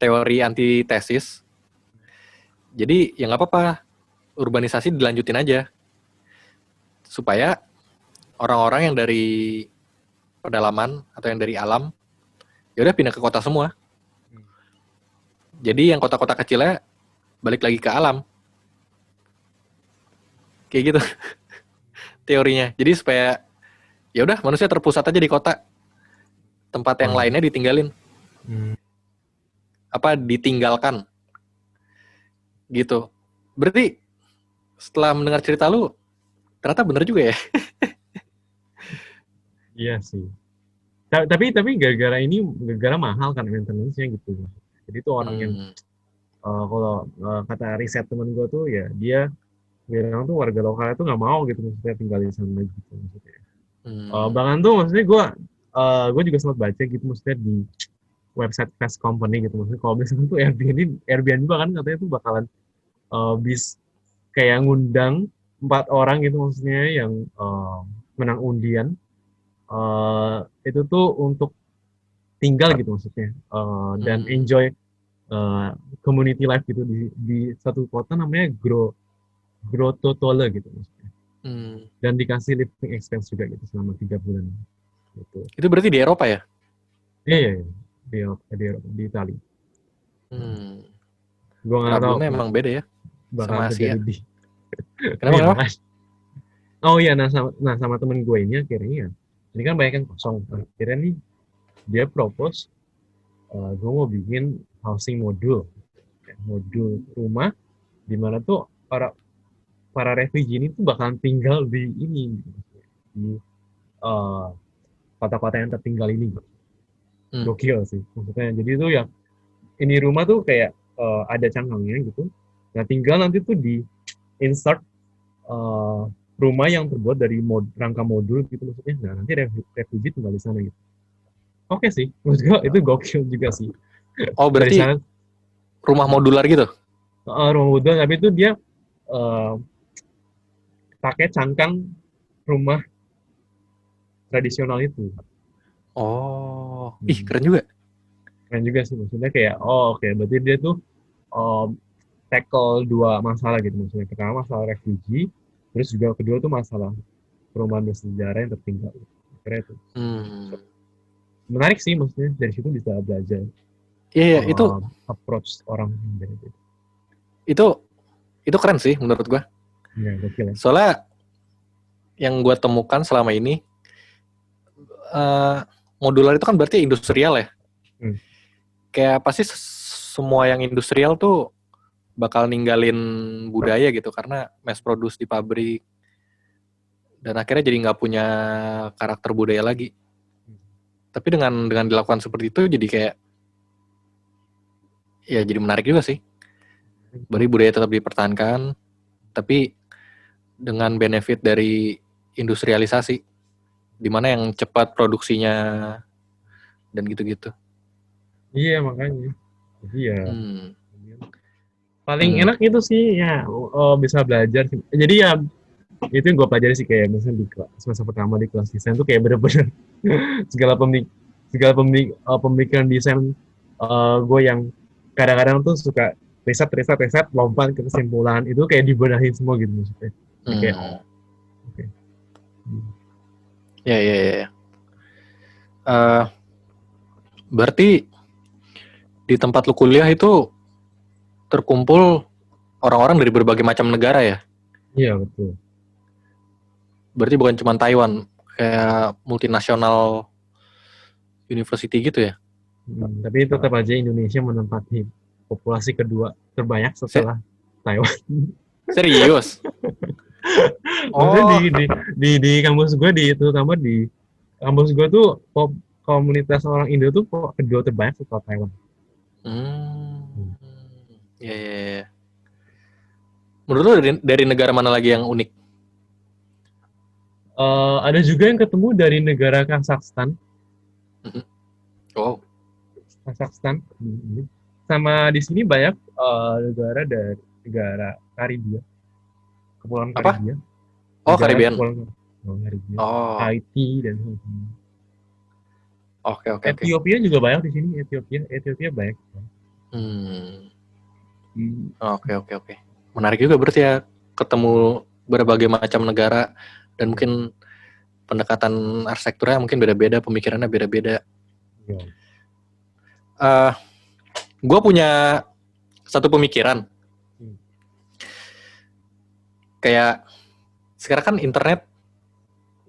teori antitesis. Jadi ya nggak apa-apa, urbanisasi dilanjutin aja supaya orang-orang yang dari pedalaman atau yang dari alam ya udah pindah ke kota semua. Jadi yang kota-kota kecilnya balik lagi ke alam. Kayak gitu teorinya. Jadi supaya ya udah manusia terpusat aja di kota. Tempat yang lainnya ditinggalin. Ditinggalkan. Gitu. Berarti setelah mendengar cerita lu ternyata bener juga ya. Iya sih. Tapi gara-gara mahal kan maintenance-nya gitu. Jadi tuh orang yang kalau kata riset temen gue tuh ya dia bilang tuh warga lokalnya tuh nggak mau gitu maksudnya tinggal di sana gitu maksudnya. Bahkan tuh maksudnya gue juga sempat baca gitu maksudnya di website fast company gitu maksudnya kalau misalnya tuh Airbnb bahkan katanya tuh bakalan bis kayak ngundang 4 orang gitu maksudnya yang menang undian itu tuh untuk tinggal gitu maksudnya dan enjoy community life gitu di satu kota namanya Grototole gitu maksudnya. Dan dikasih living expense juga gitu selama 3 bulan gitu. Itu berarti di Eropa ya? Iya. Di Italia. Gue nggak tahu. Problemnya emang beda ya bakal terjadi di. Kenapa? Oh iya, sama temen gue ini akhirnya ini kan banyak yang kosong. Akhirnya nih dia propose gue mau bikin housing modul rumah di mana tuh para refugee ini tuh bakalan tinggal di ini di kota-kota yang tertinggal ini. Gokil sih maksudnya. Jadi tuh ya ini rumah tuh kayak ada cangkangnya gitu. Nah tinggal nanti tuh di insert rumah yang terbuat dari rangka modul gitu maksudnya. Nah nanti refugee tinggal di sana gitu. Oke sih, menurut gue itu gokil juga sih. Oh berarti rumah modular gitu? Rumah modular, tapi itu dia pakai cangkang rumah tradisional itu. Oh, keren juga. Keren juga sih, maksudnya kayak, oke, berarti dia tuh tackle 2 masalah gitu, maksudnya pertama masalah refugee, terus juga kedua tuh masalah perumahan bersejarah yang tertinggal. Keren itu. Menarik sih, maksudnya dari situ bisa belajar. Iya, itu approach orang dari itu keren sih menurut gue. Ya, gokil ya. Soalnya yang gue temukan selama ini modular itu kan berarti industrial ya. Kayak pasti semua yang industrial tuh bakal ninggalin budaya gitu karena mass produce di pabrik dan akhirnya jadi nggak punya karakter budaya lagi. Tapi dengan dilakukan seperti itu jadi kayak ya jadi menarik juga sih. Berarti budaya tetap dipertahankan tapi dengan benefit dari industrialisasi di mana yang cepat produksinya dan gitu-gitu. Iya makanya. Jadi ya paling enak itu sih ya bisa belajar. Jadi ya itu yang gue pelajari sih kayak misalnya di semester pertama di kelas desain tuh kayak bener-bener segala pemikiran desain gue yang kadang-kadang tuh suka riset lompat ke kesimpulan itu kayak dibenahin semua gitu maksudnya. Kayak okay. Ya. Berarti di tempat lu kuliah itu terkumpul orang-orang dari berbagai macam negara ya? Iya betul. Berarti bukan cuma Taiwan, kayak multinasional university gitu ya? Tapi tetap aja Indonesia menempati populasi kedua terbanyak setelah Taiwan. Serius? Di kampus gue terutama di kampus gue tuh komunitas orang Indo tuh kedua terbanyak setelah Taiwan. Hmm. Ya, ya, ya. Menurut lo dari negara mana lagi yang unik? Ada juga yang ketemu dari negara Kazakhstan. Mhm. Oh, Kazakhstan. Sama di sini banyak negara dari negara Karibia, Kepulauan apa? Karibia, Oh, negara Caribbean. Kepulauan Karibia, Oh, Haiti dan sebagainya. oke, oke, oke. Ethiopia juga banyak di sini. Ethiopia banyak. Hmm. Hmm. Oke, oke, oke. Menarik juga berarti ya ketemu berbagai macam negara dan mungkin pendekatan arsitekturnya mungkin beda-beda, pemikirannya beda-beda. Ya. Uh, gue punya satu pemikiran Hmm. kayak sekarang kan internet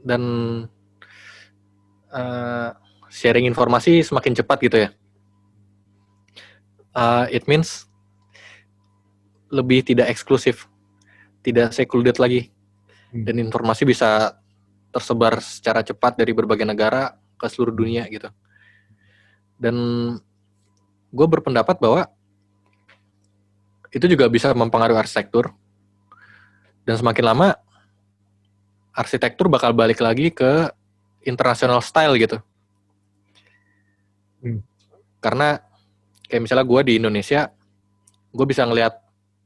dan uh, sharing informasi semakin cepat gitu ya. It means lebih tidak eksklusif, tidak secluded lagi, Hmm. dan informasi bisa tersebar secara cepat dari berbagai negara ke seluruh dunia gitu. Dan gue berpendapat bahwa itu juga bisa mempengaruhi arsitektur, dan semakin lama arsitektur bakal balik lagi ke international style gitu. Hmm. Karena kayak misalnya gue di Indonesia, gue bisa ngelihat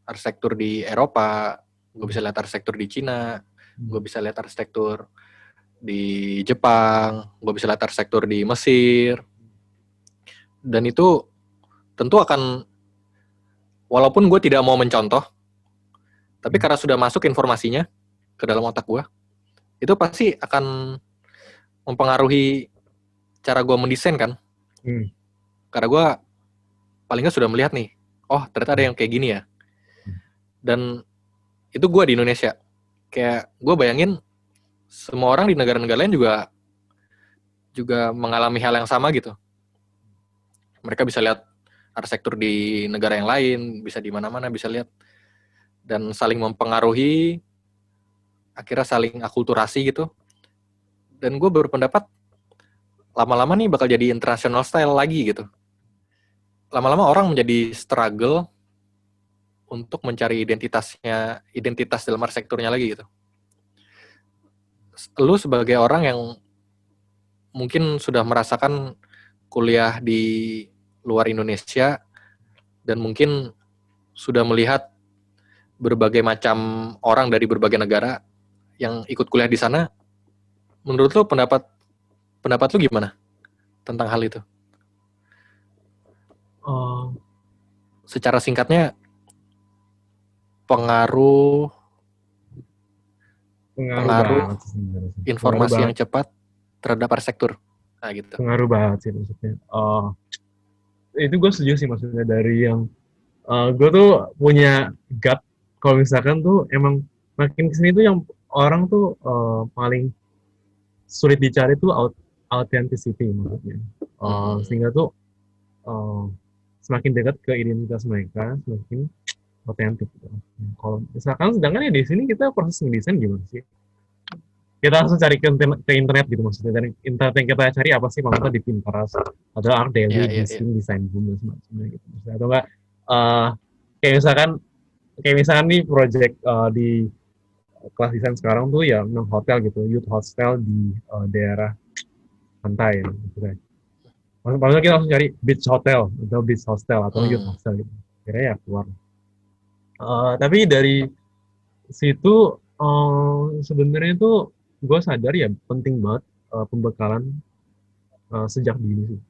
arsitektur di Eropa, gue bisa lihat arsitektur di Cina, gue bisa lihat arsitektur di Jepang, gue bisa lihat arsitektur di Mesir, dan itu tentu akan, walaupun gue tidak mau mencontoh, tapi karena sudah masuk informasinya ke dalam otak gue, itu pasti akan mempengaruhi cara gue mendesain kan. Hmm. Karena gue paling nggak sudah melihat nih, oh ternyata ada yang kayak gini ya. Dan itu gue di Indonesia. Kayak gue bayangin semua orang di negara-negara lain juga mengalami hal yang sama gitu. Mereka bisa lihat arsitektur di negara yang lain, bisa di mana-mana bisa lihat, dan saling mempengaruhi, akhirnya saling akulturasi gitu. Dan gue berpendapat lama-lama nih bakal jadi international style lagi gitu. Lama-lama orang menjadi struggle untuk mencari identitas dalam arsitekturnya lagi gitu. Lu sebagai orang yang mungkin sudah merasakan kuliah di luar Indonesia dan mungkin sudah melihat berbagai macam orang dari berbagai negara yang ikut kuliah di sana, menurut lu pendapat lu gimana tentang hal itu? Secara singkatnya, pengaruh Pengaruh pengaruh banget sih sebenarnya sih. Pengaruh informasi banget. yang cepat terhadap arsitektur. Nah, gitu. Pengaruh banget sih maksudnya. Itu gue setuju sih maksudnya dari yang gue tuh punya gut kalau misalkan tuh emang makin kesini tuh yang orang tuh paling sulit dicari tuh authenticity maksudnya. Sehingga tuh uh, semakin dekat ke identitas mereka, semakin otentik gitu. Kalau misalkan sedangkan ya di sini kita proses mendesain gimana sih? Kita langsung cari ke internet gitu maksudnya. Dan internet yang kita cari apa sih? Kalau kita di Pinterest atau Art Ya, Daily, ya, ya. Design, Design Boom dan semacamnya gitu. Maksudnya, atau enggak kayak misalkan nih project di kelas desain sekarang tuh ya memang hotel gitu, youth hostel di daerah pantai ya, gitu kan. Maksudnya kita langsung cari beach hotel atau beach hostel atau youth hostel gitu. Kira ya keluar. Tapi dari situ sebenarnya itu gue sadar ya penting banget pembekalan sejak dini sih.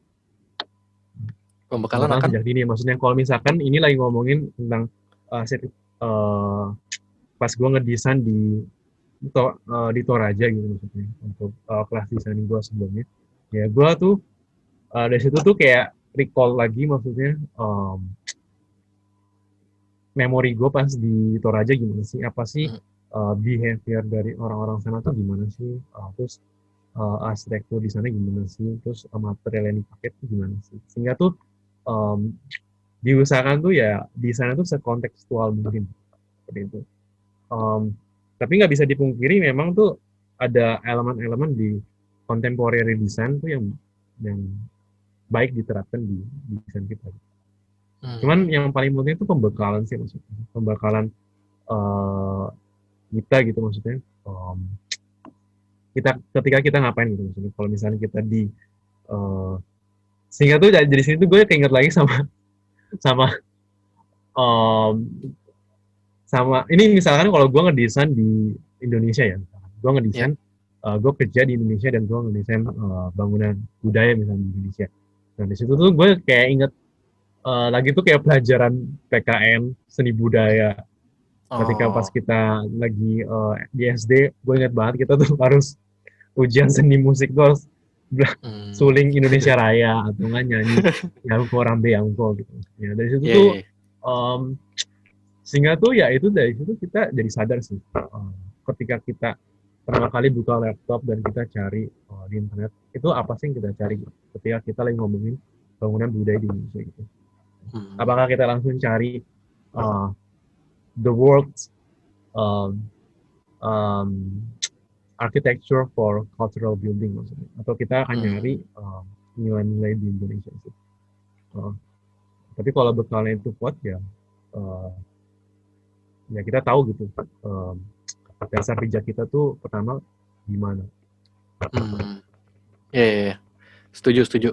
Pembekalan Pembekalan akan sejak dini. Maksudnya kalau misalkan ini lagi ngomongin tentang pas gue ngedesain di Toraja gitu maksudnya untuk kelas desain gue sebelumnya. Ya gue tuh dari situ tuh kayak recall lagi maksudnya memori gue pas di Toraja gimana sih? Apa sih behavior dari orang-orang sana tuh gimana sih? Terus arsitektur di sana gimana sih? Terus material yang dipakai tuh gimana sih? Sehingga tuh um, diusahakan tuh ya di sana tuh sekontekstual mungkin seperti itu. Um, tapi nggak bisa dipungkiri memang tuh ada elemen-elemen di contemporary design tuh yang baik diterapkan di desain kita. Cuman yang paling penting itu pembekalan sih maksudnya. Pembekalan eh, kita gitu maksudnya. Em, kita ketika kita ngapain gitu maksudnya. Kalau misalnya kita di eh, sehingga tuh jadi sini tuh gue keinget lagi sama sama em, sama ini misalkan kalau gue ngedesain di Indonesia ya, gue Ya. ngedesain gue kerja di Indonesia dan gue ngedesain bangunan budaya misalnya di Indonesia. Nah di situ tuh gue kayak inget lagi tuh kayak pelajaran PKN seni budaya ketika pas Oh. kita lagi di SD, gue inget banget kita tuh harus ujian seni musik tuh harus Hmm. suling Indonesia Raya atau nggak nyanyi Yangko Rambe Yangko gitu. Ya dari situ Iya, tuh iya, iya. um, sehingga tuh ya itu dari situ kita jadi sadar sih ketika kita pertama kali buka laptop dan kita cari di internet itu apa sih yang kita cari ketika kita lagi ngomongin bangunan budaya di Indonesia gitu. Hmm. Apakah kita langsung cari uh, the world's um, um, architecture for cultural building maksudnya atau kita akan Hmm. nyari nilai-nilai di Indonesia sih. Uh, tapi kalau bekalnya itu kuat ya uh, ya kita tahu gitu dasar pijak kita tuh pertama gimana. Hmm. Iya, iya, iya. Setuju, setuju.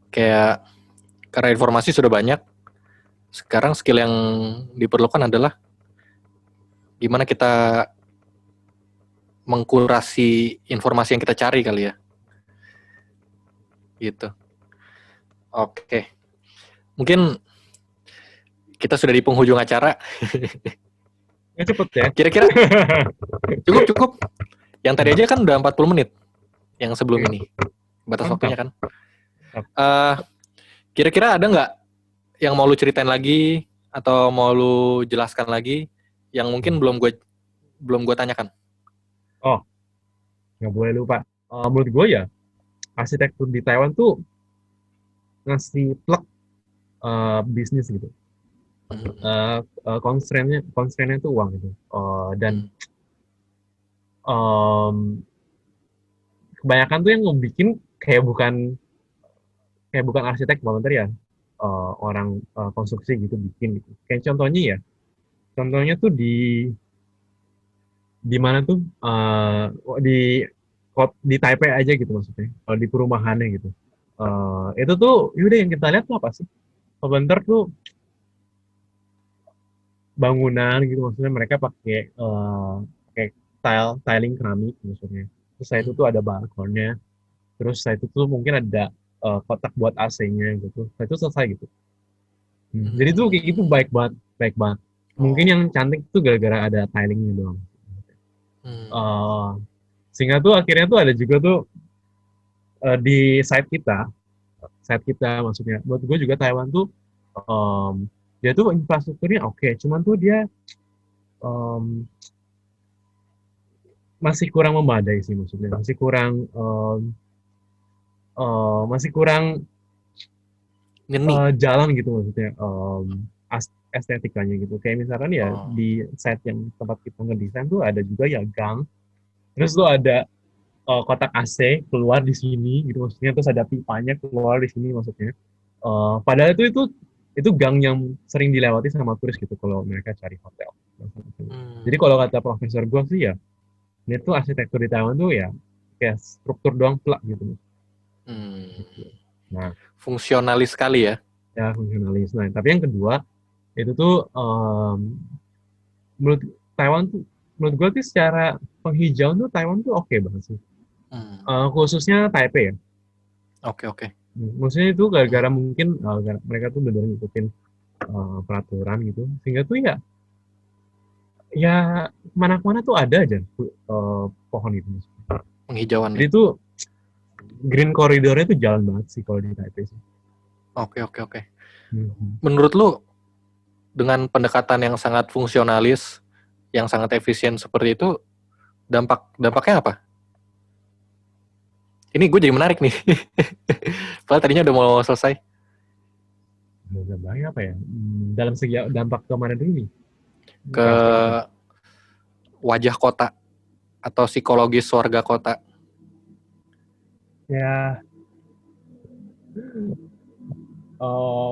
Kayak karena informasi sudah banyak, sekarang skill yang diperlukan adalah gimana kita mengkurasi informasi yang kita cari kali ya. Gitu. Oke. Mungkin kita sudah di penghujung acara. Ya cepet ya. Kira-kira cukup, cukup. Yang tadi aja kan udah 40 menit. Yang sebelum Oke, ini. Batas mantap. waktunya kan. Mantap. Kira-kira ada nggak yang mau lu ceritain lagi atau mau lu jelaskan lagi yang mungkin belum gue tanyakan? Oh, nggak boleh lupa. Menurut gue ya, arsitektur di Taiwan tuh ngasih plek bisnis gitu. Hmm. Constraint-nya tuh uang gitu. Dan Hmm. um, kebanyakan tuh yang ngebikin kayak bukan arsitek volunteer ya, orang konstruksi gitu bikin gitu. Kayak contohnya tuh di mana tuh di Taipei aja gitu maksudnya, di perumahannya gitu. Itu tuh yaudah yang kita lihat tuh apa sih? Volunteer tuh bangunan gitu maksudnya mereka pakai tiling keramik maksudnya. Terus saya itu Hmm. tuh ada balkonnya, terus saya itu tuh mungkin ada kotak buat AC-nya gitu. Saya itu selesai gitu. Jadi tuh kayak gitu Hmm. baik banget, baik banget. Mungkin yang Oh. cantik tuh gara-gara ada tilingnya doang. Hmm. Uh, Sehingga tuh akhirnya tuh ada juga tuh di site kita maksudnya. Buat gue juga Taiwan tuh um, dia tuh infrastrukturnya oke, cuman tuh dia um, masih kurang memadai sih maksudnya, masih kurang Ngeni. jalan gitu maksudnya estetikanya gitu. Kayak misalkan ya Oh. di site yang tempat kita ngedesain tuh ada juga ya gang, terus tuh ada kotak AC keluar di sini gitu maksudnya, terus ada pipanya keluar di sini maksudnya. Padahal itu gang yang sering dilewati sama turis gitu kalau mereka cari hotel. Jadi Hmm. kalau kata profesor gue sih ya, ini tuh arsitektur di Taiwan tuh ya kayak struktur doang plak gitu. Hmm. Nah, Fungsionalis sekali ya. ya fungsionalis. Nah, tapi yang kedua itu tuh menurut Taiwan tuh menurut gue tuh secara penghijauan tuh Taiwan tuh oke banget sih. Hmm. Khususnya Taipei ya. Oke, oke. Maksudnya itu Hmm. gara-gara mungkin mereka tuh benar ngikutin peraturan gitu. Sehingga tuh ya ya mana-mana tuh ada aja pohon itu. Penghijauan Jadi ya. tuh green corridornya tuh jalan banget sih kalau di Taipei sih. Oke, oke, oke. Mhm. Menurut lu dengan pendekatan yang sangat fungsionalis, yang sangat efisien seperti itu, dampaknya apa? Ini gue jadi menarik nih. Padahal tadinya udah mau selesai. Dampaknya apa ya? Dalam segi dampak ke mana dulu nih? Ke Ke aspek apa? wajah kota atau psikologis warga kota. Ya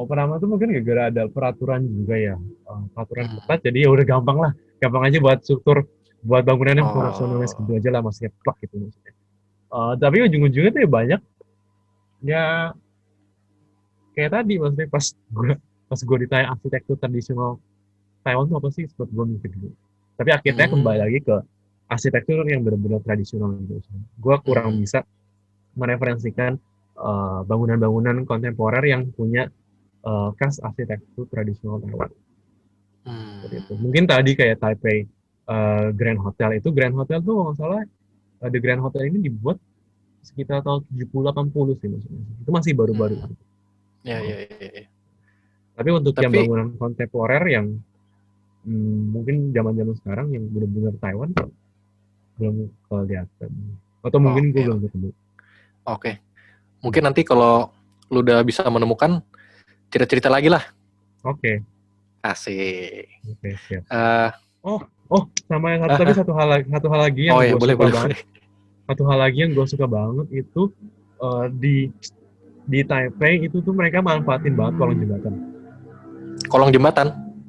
Pertama tuh mungkin gara-gara ada peraturan juga ya, peraturan Hmm. ketat, jadi ya udah gampang lah, gampang aja buat struktur, buat bangunannya fungsionalnya Oh. segitu aja lah, maksudnya plak gitu maksudnya. Tapi ujung-ujungnya tuh ya banyak, ya kayak tadi maksudnya pas gue ditanya arsitektur tradisional Taiwan tuh apa sih, sempat gue mikir dulu. Tapi akhirnya kembali Hmm. lagi ke arsitektur yang benar-benar tradisional gitu. Gue kurang Hmm. bisa mereferensikan bangunan-bangunan kontemporer yang punya khas arsitektur tradisional Taiwan. Seperti itu. Hmm. Mungkin tadi kayak Taipei Grand Hotel itu, Grand Hotel tuh kalau nggak salah The Grand Hotel ini dibuat sekitar tahun 70-80 sih maksudnya. Itu masih baru-baru. Hmm. Ya, Oh. ya, ya, ya. Tapi untuk yang Tapi, bangunan kontemporer yang mungkin zaman-zaman sekarang yang benar-benar Taiwan belum kelihatan. Atau mungkin gue oke, belum oke. ketemu. Oke. Mungkin nanti kalau lu udah bisa menemukan, cerita-cerita lagi lah. Oke, Asik. oke, siap. Eh, Oh, oh, sama yang satu, ah, tapi ah. satu hal lagi yang Oh ya, gue boleh, suka boleh, banget. boleh. Satu hal lagi yang gue suka banget itu di Taipei itu tuh mereka manfaatin banget kolong jembatan. Kolong jembatan.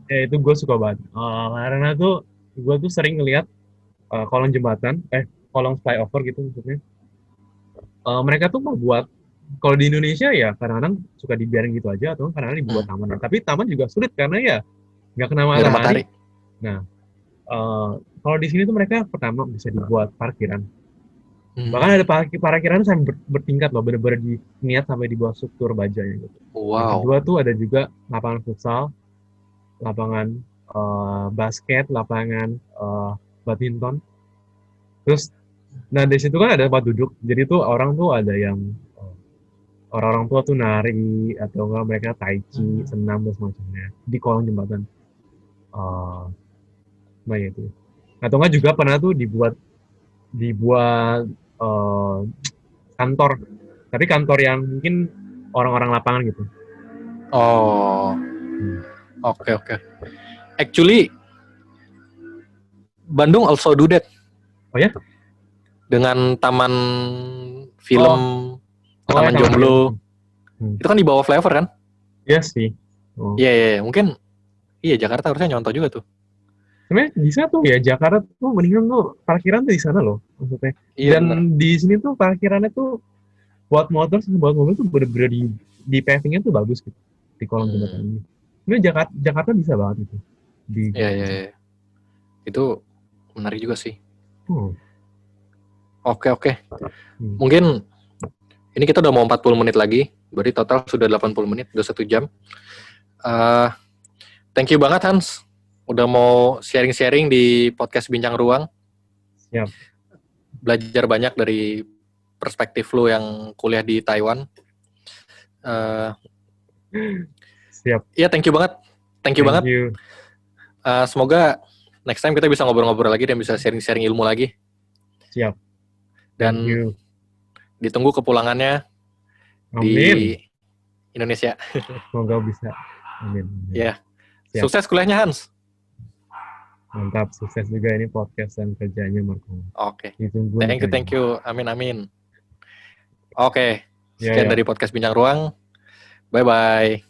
Itu gue suka banget. Karena tuh gue tuh sering ngeliat kolong jembatan, kolong flyover gitu maksudnya. Mereka tuh mau buat, kalau di Indonesia ya kadang-kadang suka dibiarin gitu aja atau kadang-kadang dibuat Hmm. taman. Tapi taman juga sulit karena ya nggak kena Nggak ada matahari. matahari. Nah, eh, kalau di sini tuh mereka pertama bisa dibuat parkiran. Bahkan ada Hmm. parkiran sampai bertingkat loh, bener-bener niat sampai dibuat struktur bajanya gitu. Yang Wow. kedua tuh ada juga lapangan futsal, lapangan basket, lapangan badminton. Terus, nah di situ kan ada tempat duduk. Jadi tuh orang tuh ada yang eh, orang-orang tua tuh nari atau enggak mereka tai chi, Hmm. senam dan semacamnya di kolong jembatan. Eh, nah ya itu. Atau enggak juga pernah tuh dibuat dibuat eh, kantor. Tapi kantor yang mungkin orang-orang lapangan gitu. Oh, Hmm. oke, oke. Actually, Bandung also do that Oh ya? dengan taman film, Oh, oh ya Taman taman film. Jomblo. Hmm. Itu kan di bawah flyover kan? Iya sih. Oh. Iya, iya, iya. Mungkin iya Jakarta harusnya nyontoh juga tuh. Sebenarnya bisa tuh ya, Jakarta tuh mendingan tuh parkiran tuh di sana loh maksudnya. Iya Dan bener. di sini tuh parkirannya tuh buat motor sama buat mobil tuh bener-bener di pavingnya tuh bagus gitu di kolong jembatan Hmm. ini. Sebenarnya Jakarta bisa banget itu Iya, iya, digunakan. iya. Itu menarik juga sih. Hmm. Oke, oke. Hmm. Mungkin ini kita udah mau 40 menit lagi. Berarti total sudah 80 menit, udah 1 jam. Eh, Thank you banget Hans. Udah mau sharing-sharing di podcast Bincang Ruang. Siap. Belajar banyak dari perspektif lu yang kuliah di Taiwan. Eh, Siap. Iya, thank you banget. Thank you Thank banget. you. Semoga next time kita bisa ngobrol-ngobrol lagi dan bisa sharing-sharing ilmu lagi. Siap. Thank Dan you. ditunggu kepulangannya di Amin. Indonesia. Semoga bisa. Amin. Amin. Ya, Siap. sukses kuliahnya Hans. Mantap. Sukses juga ini podcast dan kerjanya Marco. Oke, Ditunggu thank you, nikahnya. thank you. Amin, amin. Oke, Ya, sekian ya. dari podcast Bincang Ruang. Bye-bye.